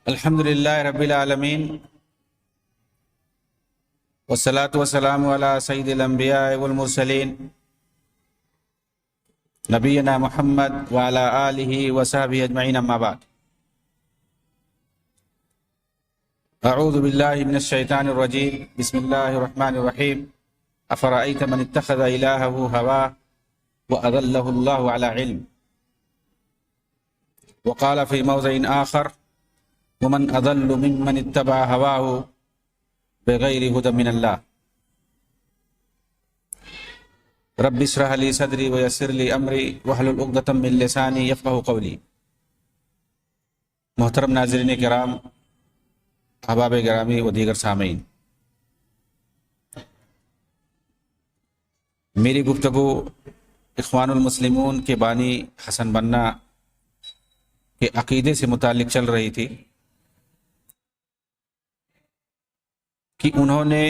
الحمد للہ رب العالمین والصلاة والسلام علی سید الانبیاء والمرسلین نبینا محمد وعلی آلہ وصحبہ اجمعین، اما بعد۔ اعوذ باللہ من الشیطان الرجیم، بسم اللہ الرحمن الرحیم۔ افرأیت من اتخذ الہہ ہواہ واضلہ اللہ علی علم، وقال فی موضع آخر ومن اضل ممن اتبع هواه بغیر هدى من اللہ۔ رب اشرح لی صدری ویسر لی امری واحلل عقدۃ من لسانی یفقہوا قولی۔ محترم ناظرین کرام، احباب گرامی و دیگر سامعین، میری گفتگو اخوان المسلمون کے بانی حسن بننا کے عقیدے سے متعلق چل رہی تھی کہ انہوں نے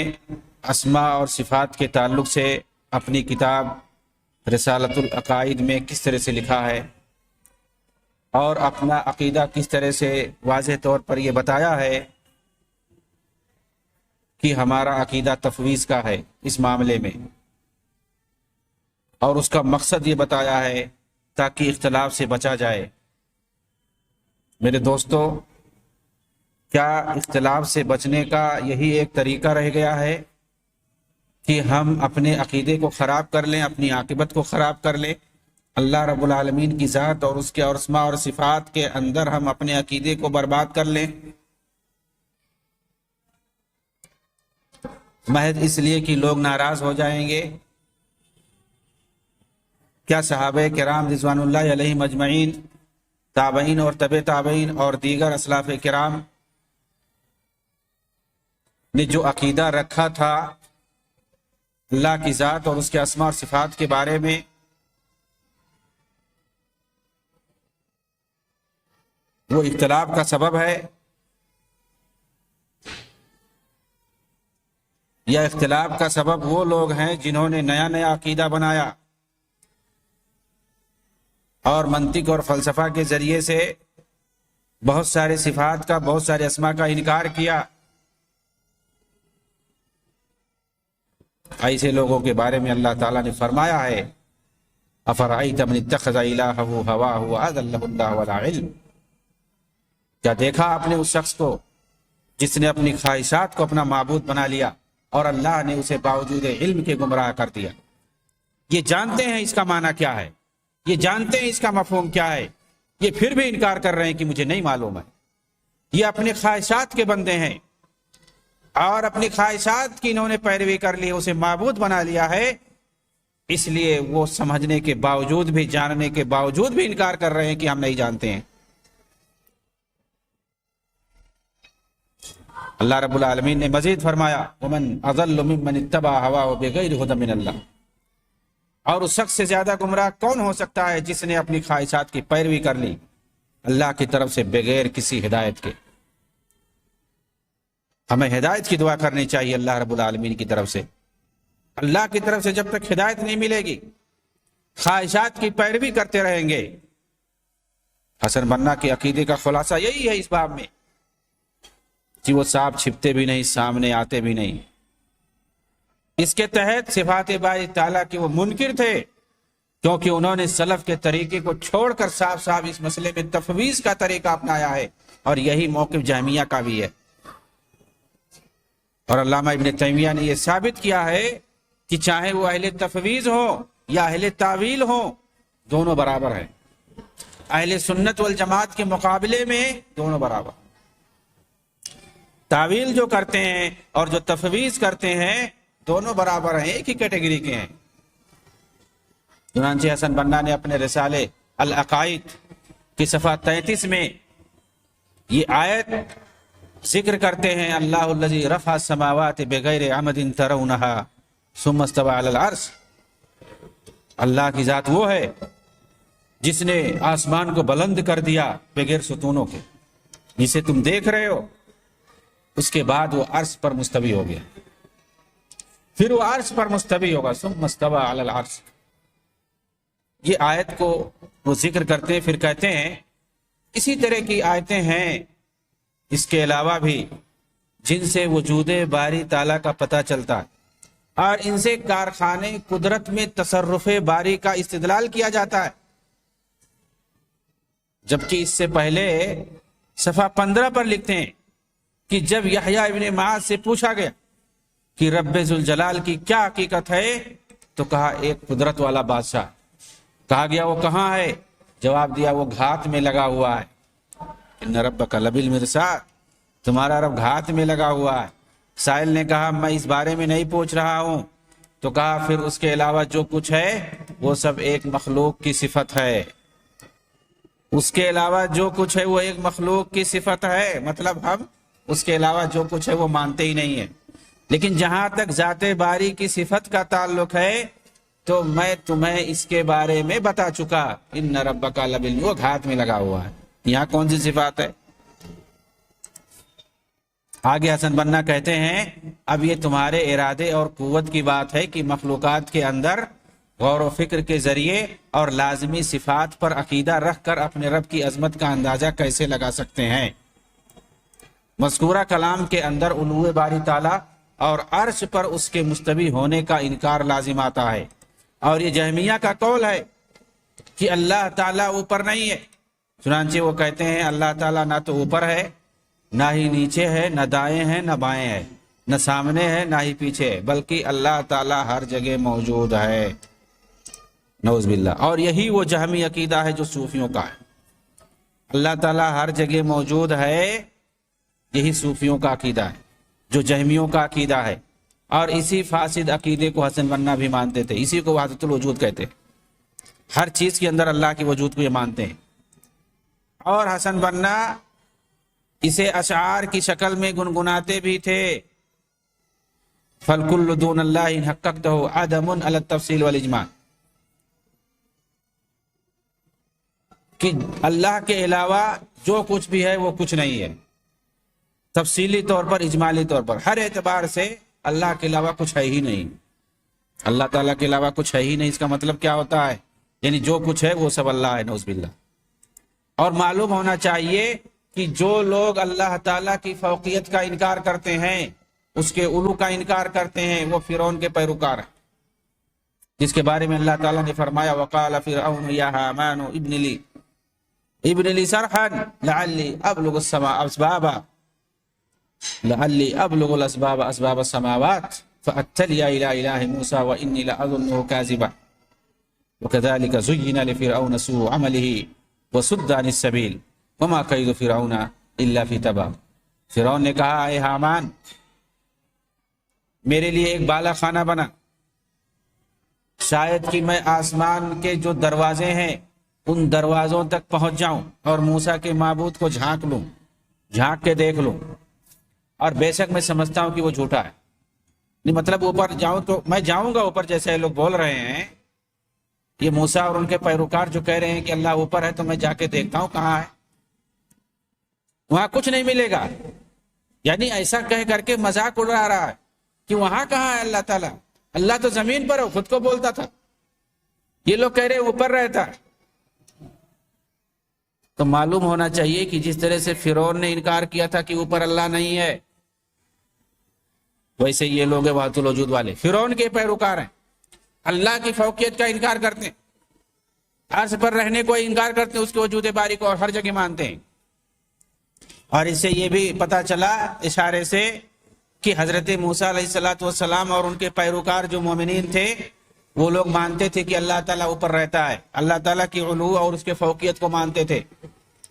اسماء اور صفات کے تعلق سے اپنی کتاب رسالۃ العقائد میں کس طرح سے لکھا ہے اور اپنا عقیدہ کس طرح سے واضح طور پر یہ بتایا ہے کہ ہمارا عقیدہ تفویض کا ہے اس معاملے میں، اور اس کا مقصد یہ بتایا ہے تاکہ اختلاف سے بچا جائے۔ میرے دوستو، کیا اختلاف سے بچنے کا یہی ایک طریقہ رہ گیا ہے کہ ہم اپنے عقیدے کو خراب کر لیں، اپنی عاقبت کو خراب کر لیں؟ اللہ رب العالمین کی ذات اور اس کے اسماء اور صفات کے اندر ہم اپنے عقیدے کو برباد کر لیں محض اس لیے کہ لوگ ناراض ہو جائیں گے؟ کیا صحابہ کرام رضوان اللہ علیہم اجمعین، تابعین اور تبع تابعین اور دیگر اسلاف کرام نے جو عقیدہ رکھا تھا اللہ کی ذات اور اس کے اسماء اور صفات کے بارے میں، وہ اختلاف کا سبب ہے یا اختلاف کا سبب وہ لوگ ہیں جنہوں نے نیا نیا عقیدہ بنایا اور منطق اور فلسفہ کے ذریعے سے بہت سارے صفات کا، بہت سارے اسماء کا انکار کیا؟ ایسے لوگوں کے بارے میں اللہ تعالیٰ نے فرمایا ہے افرأیت من اتخذ الہہ ہواہ واضلہ اللہ علی علم۔ کیا دیکھا آپ نے اس شخص کو جس نے اپنی خواہشات کو اپنا معبود بنا لیا اور اللہ نے اسے باوجود علم کے گمراہ کر دیا؟ یہ جانتے ہیں اس کا معنی کیا ہے، یہ جانتے ہیں اس کا مفہوم کیا ہے، یہ پھر بھی انکار کر رہے ہیں کہ مجھے نہیں معلوم ہے۔ یہ اپنے خواہشات کے بندے ہیں اور اپنی خواہشات کی انہوں نے پیروی کر لی، اسے معبود بنا لیا ہے، اس لیے وہ سمجھنے کے باوجود بھی، جاننے کے باوجود بھی انکار کر رہے ہیں کہ ہم نہیں جانتے ہیں۔ اللہ رب العالمین نے مزید فرمایا ومن اضل ممن اتبع هواه بغیر هدى من اللہ، اور اس شخص سے زیادہ گمراہ کون ہو سکتا ہے جس نے اپنی خواہشات کی پیروی کر لی اللہ کی طرف سے بغیر کسی ہدایت کے۔ ہمیں ہدایت کی دعا کرنی چاہیے اللہ رب العالمین کی طرف سے۔ اللہ کی طرف سے جب تک ہدایت نہیں ملے گی، خواہشات کی پیروی کرتے رہیں گے۔ حسن بننا کے عقیدے کا خلاصہ یہی ہے اس باب میں کہ وہ سانپ چھپتے بھی نہیں، سامنے آتے بھی نہیں۔ اس کے تحت صفات باری تعالیٰ کے وہ منکر تھے کیونکہ انہوں نے سلف کے طریقے کو چھوڑ کر صاف صاف اس مسئلے میں تفویض کا طریقہ اپنایا ہے، اور یہی موقف جہمیہ کا بھی ہے۔ اور علامہ ابن تیمیہ نے یہ ثابت کیا ہے کہ چاہے وہ اہل تفویض ہو یا اہل تعویل ہو، دونوں برابر ہیں۔ اہل سنت والجماعت کے مقابلے میں دونوں برابر۔ تعویل جو کرتے ہیں اور جو تفویض کرتے ہیں دونوں برابر ہیں، ایک ہی کیٹیگری کے ہیں۔ چنانچہ حسن بننا نے اپنے رسالے العقائد کی صفحہ 33 میں یہ آیت ذکر کرتے ہیں اللہ الذی رفع السماوات بغیر عمد ترونها ثم استوى علی العرش۔ اللہ کی ذات وہ ہے جس نے آسمان کو بلند کر دیا بغیر ستونوں کے، جسے تم دیکھ رہے ہو، اس کے بعد وہ عرش پر مستوی ہو گیا، پھر وہ عرش پر مستوی ہوگا ثم استوى علی العرش۔ یہ آیت کو وہ ذکر کرتے ہیں، پھر کہتے ہیں اسی طرح کی آیتیں ہیں اس کے علاوہ بھی جن سے وجود باری تعالیٰ کا پتہ چلتا ہے اور ان سے کارخانے قدرت میں تصرف باری کا استدلال کیا جاتا ہے. جبکہ اس سے پہلے صفحہ 15 پر لکھتے ہیں کہ جب یحییٰ ابن معاذ سے پوچھا گیا کہ رب ذوالجلال کی کیا حقیقت ہے تو کہا ایک قدرت والا بادشاہ. کہا گیا وہ کہاں ہے؟ جواب دیا وہ گھات میں لگا ہوا ہے. ان ربک لبالمرصاد، تمہارا رب گھات میں لگا ہوا ہے. سائل نے کہا میں اس بارے میں نہیں پوچھ رہا ہوں. تو کہا پھر اس کے علاوہ جو کچھ ہے وہ سب ایک مخلوق کی صفت ہے. اس کے علاوہ جو کچھ ہے وہ ایک مخلوق کی صفت ہے، مطلب ہم اس کے علاوہ جو کچھ ہے وہ مانتے ہی نہیں ہیں. لیکن جہاں تک ذات باری کی صفت کا تعلق ہے تو میں تمہیں اس کے بارے میں بتا چکا. ان ربک لبالمرصاد، وہ گھات میں لگا ہوا ہے. یہاں کون سی صفات ہے؟ آگے حسن بنا کہتے ہیں اب یہ تمہارے ارادے اور قوت کی بات ہے کہ مخلوقات کے اندر غور و فکر کے ذریعے اور لازمی صفات پر عقیدہ رکھ کر اپنے رب کی عظمت کا اندازہ کیسے لگا سکتے ہیں. مذکورہ کلام کے اندر علو باری تعالیٰ اور عرش پر اس کے مستوی ہونے کا انکار لازم آتا ہے. اور یہ جہمیہ کا قول ہے کہ اللہ تعالیٰ اوپر نہیں ہے. چنانچہ وہ کہتے ہیں اللہ تعالیٰ نہ تو اوپر ہے، نہ ہی نیچے ہے، نہ دائیں ہے نہ بائیں ہے، نہ سامنے ہے نہ ہی پیچھے ہے، بلکہ اللہ تعالیٰ ہر جگہ موجود ہے. نعوذ باللہ. اور یہی وہ جہمی عقیدہ ہے جو صوفیوں کا ہے. اللہ تعالیٰ ہر جگہ موجود ہے، یہی صوفیوں کا عقیدہ ہے جو جہمیوں کا عقیدہ ہے. اور اسی فاسد عقیدے کو حسن بنا بھی مانتے تھے. اسی کو وحدت الوجود کہتے ہیں. ہر چیز کے اندر اللہ کے وجود کو یہ مانتے ہیں. اور حسن بنا اسے اشعار کی شکل میں گنگناتے بھی تھے. فالکل دون اللہ ان حققتہ عدم علی التفصیل والاجمال، کہ اللہ کے علاوہ جو کچھ بھی ہے وہ کچھ نہیں ہے. تفصیلی طور پر، اجمالی طور پر، ہر اعتبار سے اللہ کے علاوہ کچھ ہے ہی نہیں. اللہ تعالیٰ کے علاوہ کچھ ہے ہی نہیں. اس کا مطلب کیا ہوتا ہے؟ یعنی جو کچھ ہے وہ سب اللہ ہے. نعوذ باللہ. اور معلوم ہونا چاہیے کہ جو لوگ اللہ تعالیٰ کی فوقیت کا انکار کرتے ہیں، اس کے علو کا انکار کرتے ہیں، وہ فرعون کے پیروکار ہیں، جس کے بارے میں اللہ تعالیٰ نے فرمایا وَقَالَ فِرْعَوْنُ يَا هَامَانُ ابْنِ لِي صَرْحًا لَعَلِّي أَبْلُغُ الْأَسْبَابَ أَسْبَابَ السَّمَاوَاتِ فَأَتَّلِيَ إِلَى إِلَٰهِ مُوسَىٰ وَإِنِّي لَأَظُنُّهُ كَاذِبًا وَكَذَلِكَ زُيِّنَ لِفِرْعَوْنَ سُوءُ عَمَلِهِ وَصُدَّ عَنِ السَّبِيلِ وَمَا كَيْدُ فِرْعَوْنَ إِلَّا فِي تَبَابٍ. فرعون نے کہا اے حامان میرے لیے ایک بالا خانہ بنا، شاید کہ میں آسمان کے جو دروازے ہیں ان دروازوں تک پہنچ جاؤں اور موسیٰ کے معبود کو جھانک کے دیکھ لوں. اور بے شک میں سمجھتا ہوں کہ وہ جھوٹا ہے. نہیں مطلب اوپر جاؤں تو میں جاؤں گا اوپر، جیسے لوگ بول رہے ہیں. یہ موسیٰ اور ان کے پیروکار جو کہہ رہے ہیں کہ اللہ اوپر ہے، تو میں جا کے دیکھتا ہوں کہاں ہے. وہاں کچھ نہیں ملے گا. یعنی ایسا کہہ کر کے مذاق اڑا رہا ہے کہ وہاں کہاں ہے اللہ تعالیٰ. اللہ تو زمین پر ہے، خود کو بولتا تھا. یہ لوگ کہہ رہے ہیں اوپر رہتا. تو معلوم ہونا چاہیے کہ جس طرح سے فرعون نے انکار کیا تھا کہ اوپر اللہ نہیں ہے، ویسے یہ لوگ وحدت الوجود والے فرعون کے پیروکار ہیں. اللہ کی فوقیت کا انکار کرتے ہیں، عرش پر رہنے کو انکار کرتے ہیں، اس کے وجود باری کو ہر جگہ مانتے ہیں. اور اس سے یہ بھی پتا چلا اشارے سے کہ حضرت موسیٰ علیہ السلام اور ان کے پیروکار جو مومنین تھے وہ لوگ مانتے تھے کہ اللہ تعالیٰ اوپر رہتا ہے، اللہ تعالیٰ کی علو اور اس کے فوقیت کو مانتے تھے.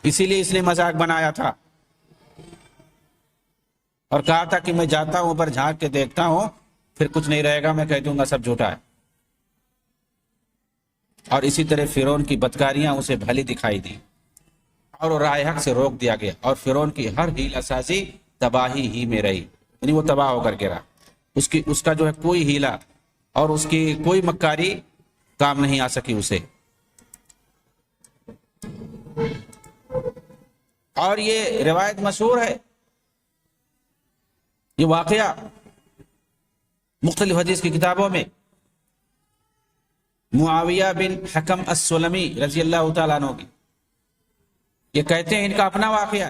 اسی لیے اس نے مذاق بنایا تھا اور کہا تھا کہ میں جاتا ہوں اوپر جھانک کے دیکھتا ہوں، پھر کچھ نہیں رہے گا، میں کہہ دوں گا سب جھوٹا ہے. اور اسی طرح فرعون کی بدکاریاں اسے بھلی دکھائی دی اور وہ راہ حق سے روک دیا گیا. اور فرعون کی ہر ہیلہ سازی تباہی ہی میں رہی، یعنی وہ تباہ ہو کر کے رہا. اس کا جو ہے کوئی ہیلہ اور اس کی کوئی مکاری کام نہیں آ سکی اسے. اور یہ روایت مشہور ہے، یہ واقعہ مختلف حدیث کی کتابوں میں. معاویہ بن حکم السلمی رضی اللہ تعالیٰ عنہ کی، یہ کہتے ہیں ان کا اپنا واقعہ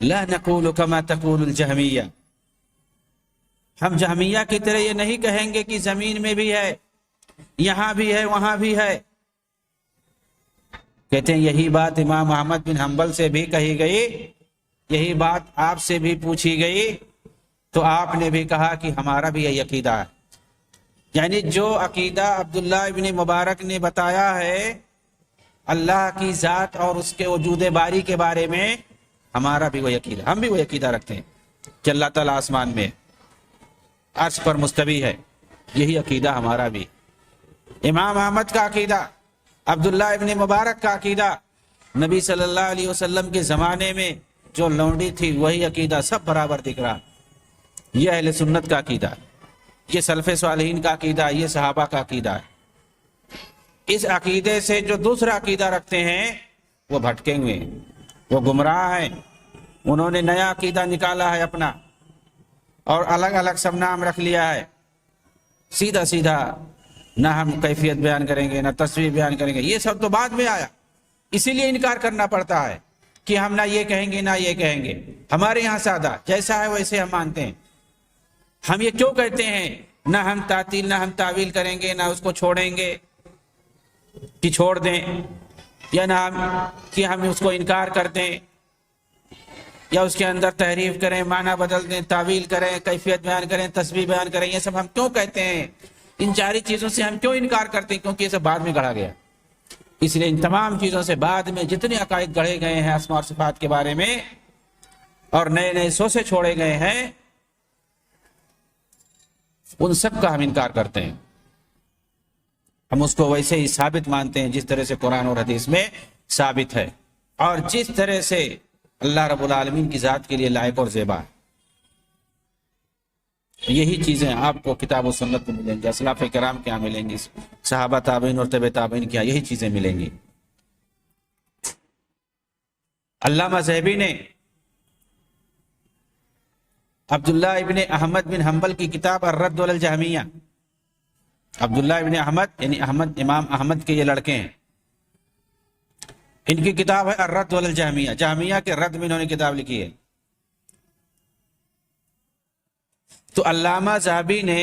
لا نقول كما تقول الجہمیہ، ہم جہمیہ کی طرح یہ نہیں کہیں گے کہ زمین میں بھی ہے، یہاں بھی ہے، وہاں بھی ہے۔ کہتے ہیں یہی بات امام احمد بن حنبل سے بھی کہی گئی، یہی بات آپ سے بھی پوچھی گئی، تو آپ نے بھی کہا کہ ہمارا بھی یہی عقیدہ ہے۔ یعنی جو عقیدہ عبداللہ ابن مبارک نے بتایا ہے اللہ کی ذات اور اس کے وجود باری کے بارے میں، ہمارا بھی وہی عقیدہ، ہم بھی وہی عقیدہ رکھتے ہیں کہ اللہ تعالیٰ آسمان میں عرش پر مستوی ہے، یہی عقیدہ ہمارا بھی۔ امام احمد کا عقیدہ، عبداللہ ابن مبارک کا عقیدہ، نبی صلی اللہ علیہ وسلم کے زمانے میں جو لونڈی تھی وہی عقیدہ سب برابر دکھ رہا۔ یہ اہل سنت کا عقیدہ، یہ سلف صالحین کا عقیدہ، یہ صحابہ کا عقیدہ ہے۔ اس عقیدے سے جو دوسرا عقیدہ رکھتے ہیں وہ بھٹکے ہوئے ہیں، وہ گمراہ ہیں، انہوں نے نیا عقیدہ نکالا ہے اپنا اور الگ الگ سب نام رکھ لیا ہے، سیدھا سیدھا نہ ہم کیفیت بیان کریں گے نہ تصویر بیان کریں گے، یہ سب تو بعد میں آیا، اسی لیے انکار کرنا پڑتا ہے کہ ہم نہ یہ کہیں گے نہ یہ کہیں گے۔ ہمارے یہاں سادہ جیسا ہے ویسے ہم مانتے ہیں۔ ہم یہ کیوں کہتے ہیں نہ ہم تعطیل نہ ہم تعویل کریں گے، نہ اس کو چھوڑیں گے کہ چھوڑ دیں، یا نہ ہم اس کو انکار کر دیں یا اس کے اندر تحریف کریں، معنی بدل دیں، تعویل کریں، کیفیت بیان کریں، تشبیہ بیان کریں، یہ سب ہم کیوں کہتے ہیں؟ ان چاری چیزوں سے ہم کیوں انکار کرتے ہیں؟ کیونکہ یہ سب بعد میں گڑھا گیا۔ اس لیے ان تمام چیزوں سے بعد میں جتنے عقائد گڑھے گئے ہیں اسماء اور صفات کے بارے میں اور نئے نئے سوچے چھوڑے گئے ہیں، ان سب کا ہم انکار کرتے ہیں۔ ہم اس کو ویسے ہی ثابت مانتے ہیں جس طرح سے قرآن اور حدیث میں ثابت ہے، اور جس طرح سے اللہ رب العالمین کی ذات کے لیے لائق اور زیبا ہے۔ یہی چیزیں آپ کو کتاب و سنت میں ملیں گی، اسلاف کرام کے یہاں ملیں گی، صحابہ تابعین اور تبع تابعین کے یہاں یہی چیزیں ملیں گی۔ علامہ ذہبی نے عبداللہ ابن احمد بن حنبل کی کتاب الرد علی الجہمیہ، عبداللہ ابن احمد یعنی امام احمد کے یہ لڑکے ہیں، ان کی کتاب ہے الرد علی الجہمیہ، جہمیہ کے رد میں انہوں نے کتاب لکھی ہے۔ تو علامہ ذہبی نے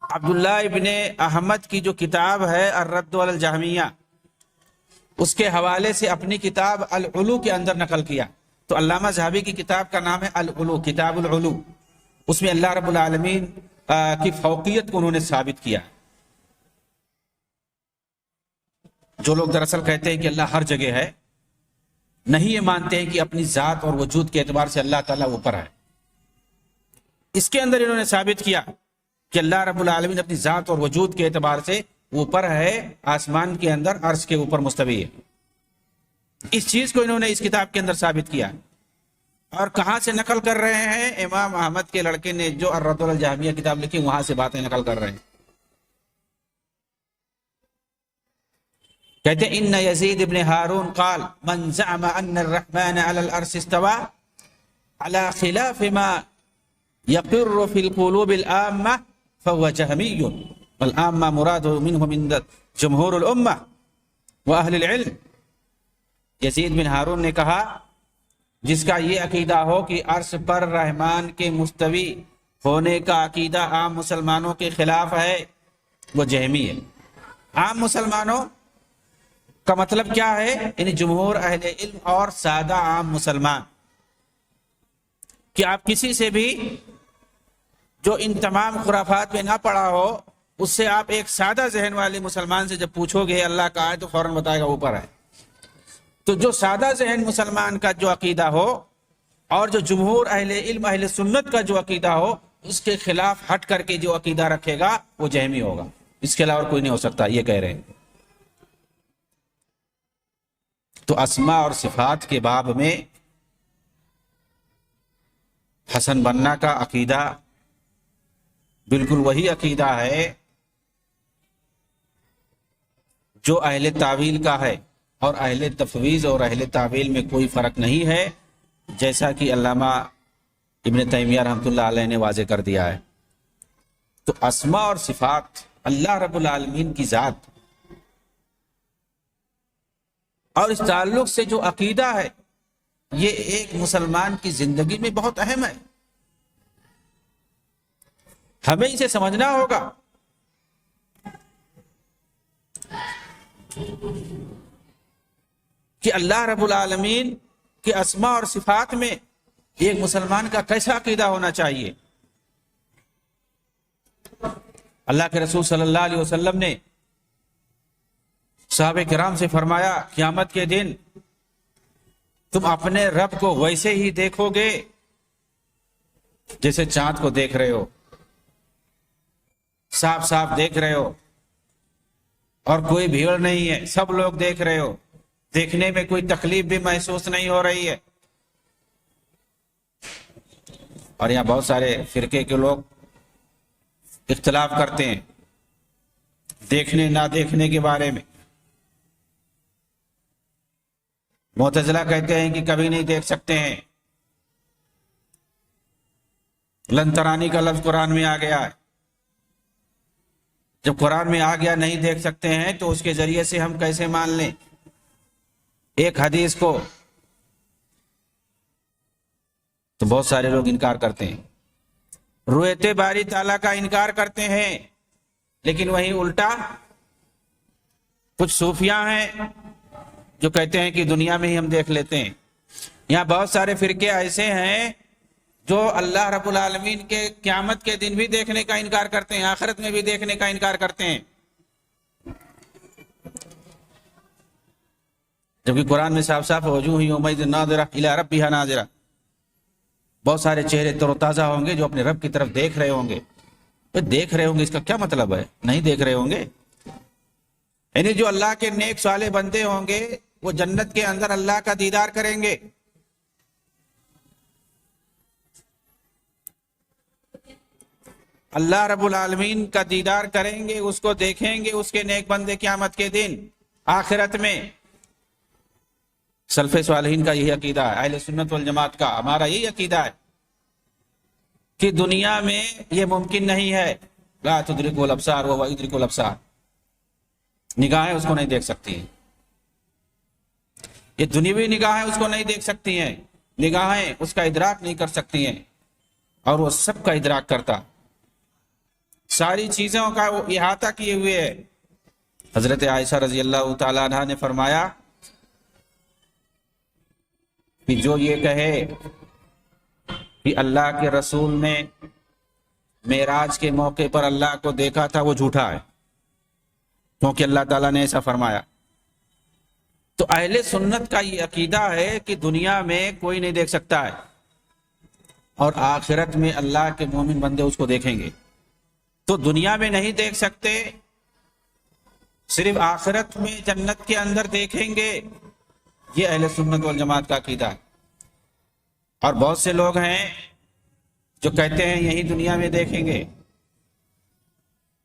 عبداللہ ابن احمد کی جو کتاب ہے الرد علی الجہمیہ، اس کے حوالے سے اپنی کتاب العلو کے اندر نقل کیا۔ تو علامہ ذہبی کی کتاب کا نام ہے العلو، کتاب العلو۔ اس میں اللہ رب العالمین کی فوقیت کو انہوں نے ثابت کیا۔ جو لوگ دراصل کہتے ہیں کہ اللہ ہر جگہ ہے، نہیں یہ مانتے ہیں کہ اپنی ذات اور وجود کے اعتبار سے اللہ تعالیٰ اوپر ہے۔ اس کے اندر انہوں نے ثابت کیا کہ اللہ رب العالمین اپنی ذات اور وجود کے اعتبار سے اوپر ہے، آسمان کے اندر عرش کے اوپر مستوی ہے۔ اس چیز کو انہوں نے اس کتاب کے اندر ثابت کیا۔ اور کہاں سے نقل کر رہے ہیں؟ امام احمد کے لڑکے نے جو الرد علی الجہمیہ کتاب لکھی وہاں سے باتیں نقل کر رہے ہیں۔ کہتے ہیں ان یزید ابن ہارون قال من زعم ان الرحمن علی العرش استوى على خلاف ما يقر في القلوب العامة فهو جهمي، والعامة مراد منهم من جمهور الامة واهل العلم۔ یزید بن ہارون نے کہا جس کا یہ عقیدہ ہو کہ عرش پر رحمان کے مستوی ہونے کا عقیدہ عام مسلمانوں کے خلاف ہے وہ جہمی ہے۔ عام مسلمانوں کا مطلب کیا ہے؟ یعنی جمہور اہل علم اور سادہ عام مسلمان، کہ آپ کسی سے بھی جو ان تمام خرافات میں نہ پڑا ہو اس سے آپ ایک سادہ ذہن والے مسلمان سے جب پوچھو گے اللہ کا ہے تو فوراً بتائے گا اوپر ہے۔ تو جو سادہ ذہن مسلمان کا جو عقیدہ ہو اور جو جمہور اہل علم اہل سنت کا جو عقیدہ ہو اس کے خلاف ہٹ کر کے جو عقیدہ رکھے گا وہ جہمی ہوگا، اس کے علاوہ کوئی نہیں ہو سکتا، یہ کہہ رہے ہیں۔ تو اسماء اور صفات کے باب میں حسن بننا کا عقیدہ بالکل وہی عقیدہ ہے جو اہل تعویل کا ہے، اور اہل تفویض اور اہل تعویل میں کوئی فرق نہیں ہے، جیسا کہ علامہ ابن تیمیہ رحمۃ اللہ علیہ نے واضح کر دیا ہے۔ تو اسماء اور صفات اللہ رب العالمین کی ذات اور اس تعلق سے جو عقیدہ ہے یہ ایک مسلمان کی زندگی میں بہت اہم ہے، ہمیں اسے سمجھنا ہوگا۔ کہ اللہ رب العالمین کے اسماء اور صفات میں ایک مسلمان کا کیسا عقیدہ ہونا چاہیے۔ اللہ کے رسول صلی اللہ علیہ وسلم نے صحابہ کرام سے فرمایا، قیامت کے دن تم اپنے رب کو ویسے ہی دیکھو گے جیسے چاند کو دیکھ رہے ہو، صاف صاف دیکھ رہے ہو، اور کوئی بھیڑ نہیں ہے، سب لوگ دیکھ رہے ہو، دیکھنے میں کوئی تکلیف بھی محسوس نہیں ہو رہی ہے۔ اور یہاں بہت سارے فرقے کے لوگ اختلاف کرتے ہیں دیکھنے نہ دیکھنے کے بارے میں۔ معتزلہ کہتے ہیں کہ کبھی نہیں دیکھ سکتے ہیں، لن ترانی کا لفظ قرآن میں آ گیا ہے، جب قرآن میں آ گیا نہیں دیکھ سکتے ہیں تو اس کے ذریعے سے ہم کیسے مان لیں ایک حدیث کو؟ تو بہت سارے لوگ انکار کرتے ہیں، رؤیت باری تعالیٰ کا انکار کرتے ہیں، لیکن وہیں الٹا کچھ صوفیاء ہیں جو کہتے ہیں کہ دنیا میں ہی ہم دیکھ لیتے ہیں۔ یہاں بہت سارے فرقے ایسے ہیں جو اللہ رب العالمین کے قیامت کے دن بھی دیکھنے کا انکار کرتے ہیں، آخرت میں بھی دیکھنے کا انکار کرتے ہیں، جبکہ قرآن میں صاف صاف وجوہ یومئذ ناظرہ الی ربہا ناظرہ، بہت سارے چہرے تر و تازہ ہوں گے جو اپنے رب کی طرف دیکھ رہے ہوں گے۔ دیکھ رہے ہوں گے اس کا کیا مطلب ہے؟ نہیں دیکھ رہے ہوں گے، یعنی جو اللہ کے نیک صالح بندے ہوں گے وہ جنت کے اندر اللہ کا دیدار کریں گے۔ اللہ رب العالمین کا دیدار کریں گے، اس کو دیکھیں گے اس کے نیک بندے قیامت کے دن آخرت میں۔ سلف صالحین کا یہی عقیدہ ہے، اہل سنت والجماعت کا ہمارا یہی عقیدہ ہے کہ دنیا میں یہ ممکن نہیں ہے، لا تدرک الابصار وهو یدرک الابصار، نگاہیں اس کو نہیں دیکھ سکتی ہیں، یہ دنیاوی نگاہیں اس کو نہیں دیکھ سکتی ہیں، نگاہیں اس کا ادراک نہیں کر سکتی ہیں، اور وہ سب کا ادراک کرتا، ساری چیزوں کا وہ احاطہ کیے ہوئے ہے۔ حضرت عائشہ رضی اللہ تعالیٰ عنہ نے فرمایا کہ جو یہ کہے کہ اللہ کے رسول نے معراج کے موقع پر اللہ کو دیکھا تھا وہ جھوٹا ہے، کیونکہ اللہ تعالیٰ نے ایسا فرمایا۔ تو اہل سنت کا یہ عقیدہ ہے کہ دنیا میں کوئی نہیں دیکھ سکتا ہے، اور آخرت میں اللہ کے مومن بندے اس کو دیکھیں گے۔ تو دنیا میں نہیں دیکھ سکتے، صرف آخرت میں جنت کے اندر دیکھیں گے، یہ اہل سنت والجماعت کا عقیدہ ہے۔ اور بہت سے لوگ ہیں جو کہتے ہیں یہی دنیا میں دیکھیں گے،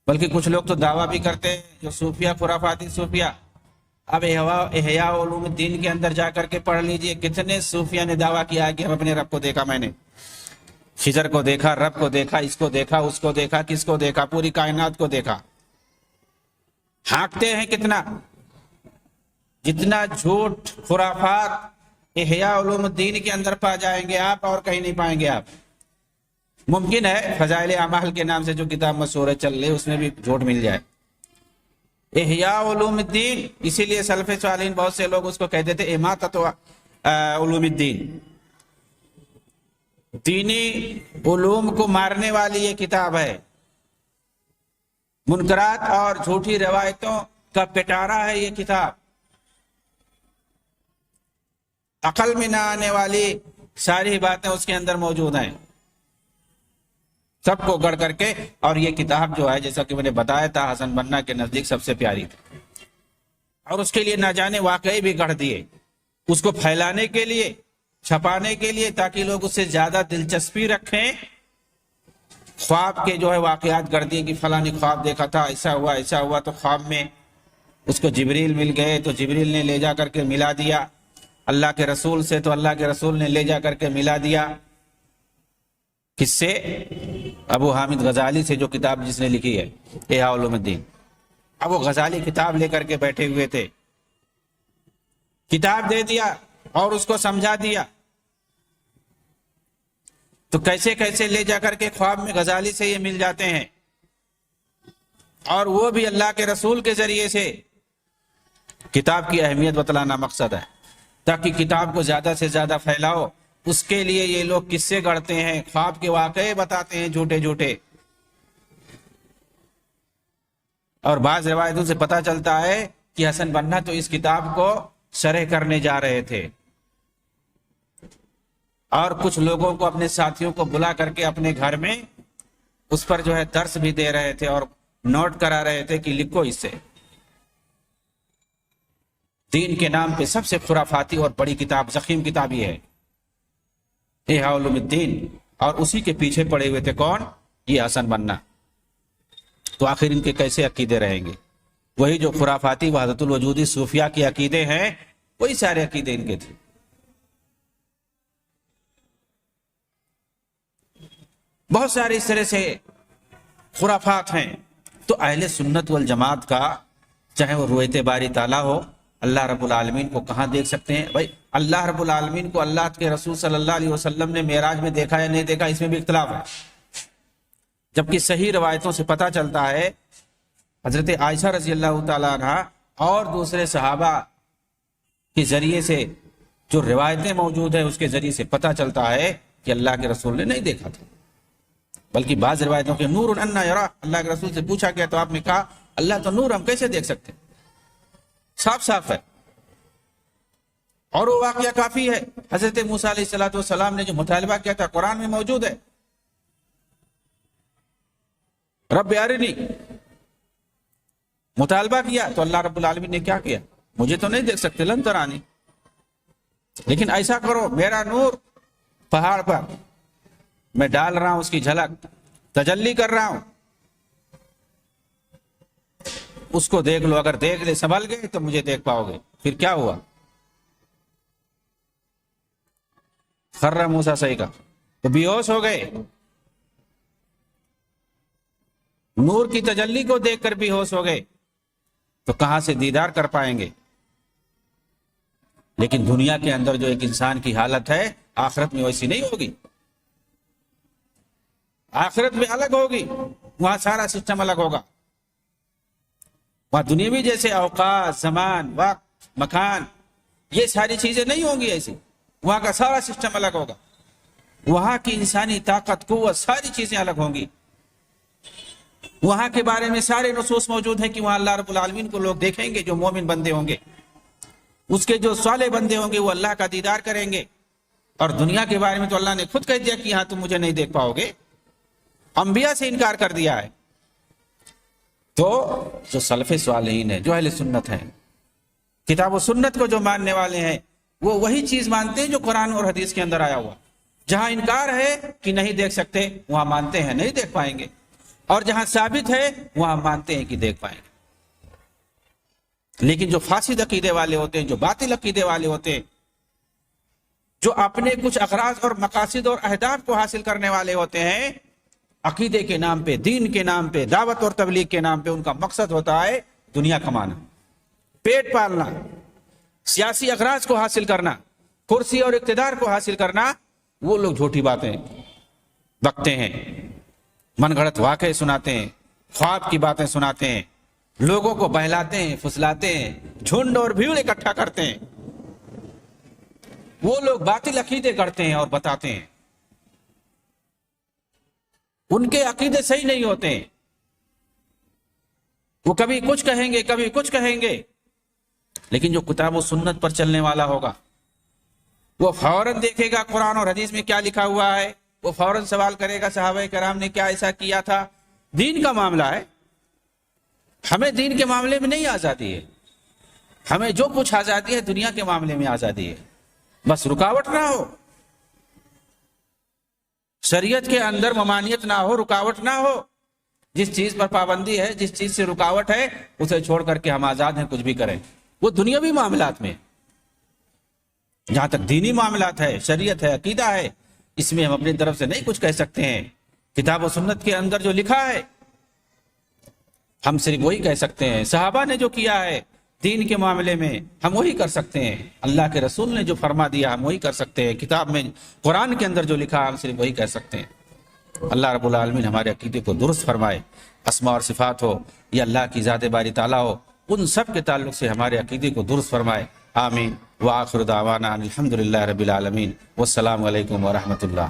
بلکہ کچھ لوگ تو دعویٰ بھی کرتے ہیں، جو صوفیہ خرافاتی صوفیہ۔ اب احیاء علوم الدین کے اندر جا کر کے پڑھ لیجئے، کتنے صوفیہ نے دعویٰ کیا کہ ہم اپنے رب کو دیکھا، میں نے خضر کو دیکھا، رب کو دیکھا، اس کو دیکھا، اس کو دیکھا، کس کو دیکھا؟ پوری کائنات کو دیکھا۔ ہانکتے ہیں کتنا، جتنا جھوٹ خرافات احیاء علوم الدین کے اندر پا جائیں گے آپ، اور کہیں نہیں پائیں گے آپ۔ ممکن ہے فضائل اعمال کے نام سے جو کتاب مشہور چل رہی اس میں بھی جھوٹ مل جائے۔ احیاء علوم الدین، اسی لیے سلف صالحین بہت سے لوگ اس کو کہتے تھے اماطۃ علوم الدین، دینی علوم کو مارنے والی یہ کتاب ہے، منکرات اور جھوٹی روایتوں کا پٹارا ہے یہ کتاب، عقل میں نہ آنے والی ساری باتیں اس کے اندر موجود ہیں، سب کو گڑھ کر کے۔ اور یہ کتاب جو ہے جیسا کہ میں نے بتایا تھا حسن بنا کے نزدیک سب سے پیاری تھی، اور اس کے لیے نہ جانے واقعی بھی گڑھ دیے، اس کو پھیلانے کے لیے، چھپانے کے لیے، تاکہ لوگ اس سے زیادہ دلچسپی رکھیں۔ خواب کے جو ہے واقعات گڑھ دیے کہ فلاں نے خواب دیکھا تھا، ایسا ہوا ایسا ہوا، تو خواب میں اس کو جبریل مل گئے تو جبریل نے لے جا کر کے ملا دیا اللہ کے رسول سے، تو اللہ کے رسول نے لے جا کر کے ملا دیا کس سے؟ ابو حامد غزالی سے، جو کتاب جس نے لکھی ہے احیاء علوم الدین۔ اب وہ غزالی کتاب لے کر کے بیٹھے ہوئے تھے، کتاب دے دیا اور اس کو سمجھا دیا تو کیسے کیسے لے جا کر کے خواب میں غزالی سے یہ مل جاتے ہیں، اور وہ بھی اللہ کے رسول کے ذریعے سے۔ کتاب کی اہمیت بتلانا مقصد ہے، تاکہ کتاب کو زیادہ سے زیادہ پھیلاؤ۔ اس کے لیے یہ لوگ قصے گڑھتے ہیں، خواب کے واقعے بتاتے ہیں جھوٹے جھوٹے، اور بعض روایتوں سے پتہ چلتا ہے کہ حسن بننا تو اس کتاب کو شرح کرنے جا رہے تھے، اور کچھ لوگوں کو، اپنے ساتھیوں کو بلا کر کے اپنے گھر میں اس پر جو ہے درس بھی دے رہے تھے اور نوٹ کرا رہے تھے کہ لکھو اس سے۔ دین کے نام پہ سب سے خرافاتی اور بڑی کتاب، ضخیم کتاب یہ ہے، احیاء علوم الدین، اور اسی کے پیچھے پڑے ہوئے تھے کون؟ یہ حسن بننا۔ تو آخر ان کے کیسے عقیدے رہیں گے؟ وہی جو خرافاتی وحدت الوجودی صوفیہ کے عقیدے ہیں، وہی سارے عقیدے ان کے تھے۔ بہت سارے اس طرح سے خرافات ہیں۔ تو اہل سنت والجماعت کا، چاہے وہ رویت باری تعالیٰ ہو، اللہ رب العالمین کو کہاں دیکھ سکتے ہیں؟ بھائی اللہ رب العالمین کو اللہ کے رسول صلی اللہ علیہ وسلم نے معراج میں دیکھا یا نہیں دیکھا، اس میں بھی اختلاف ہے، جبکہ صحیح روایتوں سے پتہ چلتا ہے حضرت عائشہ رضی اللہ تعالیٰ عنہ اور دوسرے صحابہ کے ذریعے سے جو روایتیں موجود ہیں اس کے ذریعے سے پتہ چلتا ہے کہ اللہ کے رسول نے نہیں دیکھا تھا، بلکہ بعض روایتوں کے نور انا یرا، اللہ کے رسول سے پوچھا گیا تو آپ نے کہا اللہ تو نور، ہم کیسے دیکھ سکتے ہیں؟ صاف صاف ہے۔ اور وہ واقعہ کافی ہے، حضرت موسیٰ علیہ السلام نے جو مطالبہ کیا تھا قرآن میں موجود ہے، رب ارنی، مطالبہ کیا تو اللہ رب العالمین نے کیا کیا؟ مجھے تو نہیں دیکھ سکتے، لن ترانی، لیکن ایسا کرو میرا نور پہاڑ پر میں ڈال رہا ہوں، اس کی جھلک تجلی کر رہا ہوں، اس کو دیکھ لو، اگر دیکھ لے سنبھل گئے تو مجھے دیکھ پاؤ گے۔ پھر کیا ہوا؟ خر موسیٰ صحیح کا تو بے ہوش ہو گئے، نور کی تجلی کو دیکھ کر بے ہوش ہو گئے، تو کہاں سے دیدار کر پائیں گے؟ لیکن دنیا کے اندر جو ایک انسان کی حالت ہے، آخرت میں ویسی نہیں ہوگی۔ آخرت میں الگ ہوگی، وہاں سارا سسٹم الگ ہوگا۔ وہاں دنیاوی جیسے اوقات، زمان، وقت، مکان، یہ ساری چیزیں نہیں ہوں گی ایسی، وہاں کا سارا سسٹم الگ ہوگا۔ وہاں کی انسانی طاقت، قوت، ساری چیزیں الگ ہوں گی۔ وہاں کے بارے میں سارے نصوص موجود ہیں کہ وہاں اللہ رب العالمین کو لوگ دیکھیں گے، جو مومن بندے ہوں گے، اس کے جو صالح بندے ہوں گے وہ اللہ کا دیدار کریں گے۔ اور دنیا کے بارے میں تو اللہ نے خود کہہ دیا کہ ہاں تم مجھے نہیں دیکھ پاؤ گے، انبیاء سے انکار کر دیا ہے۔ تو جو سلف صالحین ہیں، جو اہل سنت ہیں، کتاب و سنت کو جو ماننے والے ہیں، وہ وہی چیز مانتے ہیں جو قرآن اور حدیث کے اندر آیا ہوا۔ جہاں انکار ہے کہ نہیں دیکھ سکتے، وہاں مانتے ہیں نہیں دیکھ پائیں گے، اور جہاں ثابت ہے وہاں مانتے ہیں کہ دیکھ پائیں گے۔ لیکن جو فاسد عقیدے والے ہوتے ہیں، جو باطل عقیدے والے ہوتے ہیں، جو اپنے کچھ اغراض اور مقاصد اور اہداف کو حاصل کرنے والے ہوتے ہیں، عقیدے کے نام پہ، دین کے نام پہ، دعوت اور تبلیغ کے نام پہ ان کا مقصد ہوتا ہے دنیا کمانا، پیٹ پالنا، سیاسی اغراض کو حاصل کرنا، کرسی اور اقتدار کو حاصل کرنا۔ وہ لوگ جھوٹی باتیں بکتے ہیں، من گھڑت واقعے سناتے ہیں، خواب کی باتیں سناتے ہیں، لوگوں کو بہلاتے ہیں، پھسلاتے ہیں، جھنڈ اور بھیڑ اکٹھا کرتے ہیں۔ وہ لوگ باطل عقیدے کرتے ہیں اور بتاتے ہیں، ان کے عقیدے صحیح نہیں ہوتے ہیں، وہ کبھی کچھ کہیں گے، کبھی کچھ کہیں گے۔ لیکن جو کتاب و سنت پر چلنے والا ہوگا، وہ فوراً دیکھے گا قرآن اور حدیث میں کیا لکھا ہوا ہے، وہ فوراً سوال کرے گا صحابہ کرام نے کیا ایسا کیا تھا۔ دین کا معاملہ ہے، ہمیں دین کے معاملے میں نہیں آزادی ہے، ہمیں جو کچھ آزادی ہے دنیا کے معاملے میں آزادی ہے، بس رکاوٹ نہ ہو، شریعت کے اندر ممانعت نہ ہو، رکاوٹ نہ ہو۔ جس چیز پر پابندی ہے، جس چیز سے رکاوٹ ہے، اسے چھوڑ کر کے ہم آزاد ہیں کچھ بھی کریں۔ وہ دنیاوی معاملات میں، جہاں تک دینی معاملات ہے، شریعت ہے، عقیدہ ہے، اس میں ہم اپنی طرف سے نہیں کچھ کہہ سکتے ہیں۔ کتاب و سنت کے اندر جو لکھا ہے ہم صرف وہی کہہ سکتے ہیں، صحابہ نے جو کیا ہے دین کے معاملے میں ہم وہی کر سکتے ہیں، اللہ کے رسول نے جو فرما دیا ہم وہی کر سکتے ہیں، کتاب میں قرآن کے اندر جو لکھا ہم صرف وہی کہہ سکتے ہیں۔ اللہ رب العالمین ہمارے عقیدے کو درست فرمائے، اسماء اور صفات ہو یا اللہ کی ذات باری تعالیٰ ہو، ان سب کے تعلق سے ہمارے عقیدے کو درست فرمائے، آمین۔ وآخر دعوانا الحمدللہ رب العالمین، والسلام علیکم ورحمۃ اللہ۔